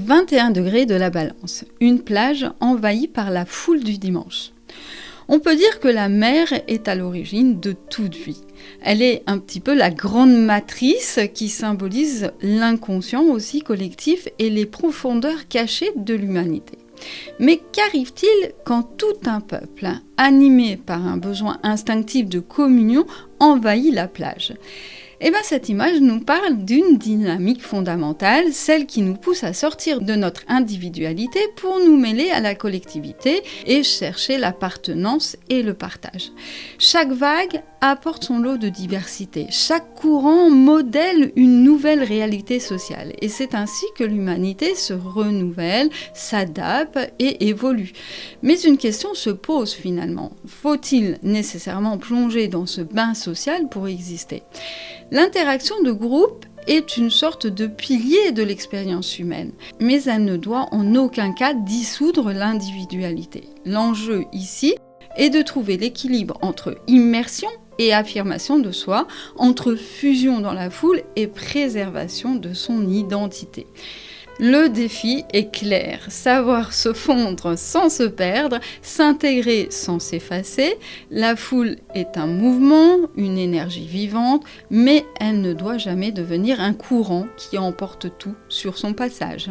21 degrés de la Balance, une plage envahie par la foule du dimanche. On peut dire que la mer est à l'origine de toute vie. Elle est un petit peu la grande matrice qui symbolise l'inconscient aussi collectif et les profondeurs cachées de l'humanité. Mais qu'arrive-t-il quand tout un peuple, animé par un besoin instinctif de communion, envahit la plage ? Cette image nous parle d'une dynamique fondamentale, celle qui nous pousse à sortir de notre individualité pour nous mêler à la collectivité et chercher l'appartenance et le partage. Chaque vague apporte son lot de diversité, chaque courant modèle une nouvelle réalité sociale et c'est ainsi que l'humanité se renouvelle, s'adapte et évolue. Mais une question se pose finalement, faut-il nécessairement plonger dans ce bain social pour exister ? L'interaction de groupe est une sorte de pilier de l'expérience humaine, mais elle ne doit en aucun cas dissoudre l'individualité. L'enjeu ici est de trouver l'équilibre entre immersion et affirmation de soi, entre fusion dans la foule et préservation de son identité. Le défi est clair, savoir se fondre sans se perdre, s'intégrer sans s'effacer. La foule est un mouvement, une énergie vivante, mais elle ne doit jamais devenir un courant qui emporte tout sur son passage.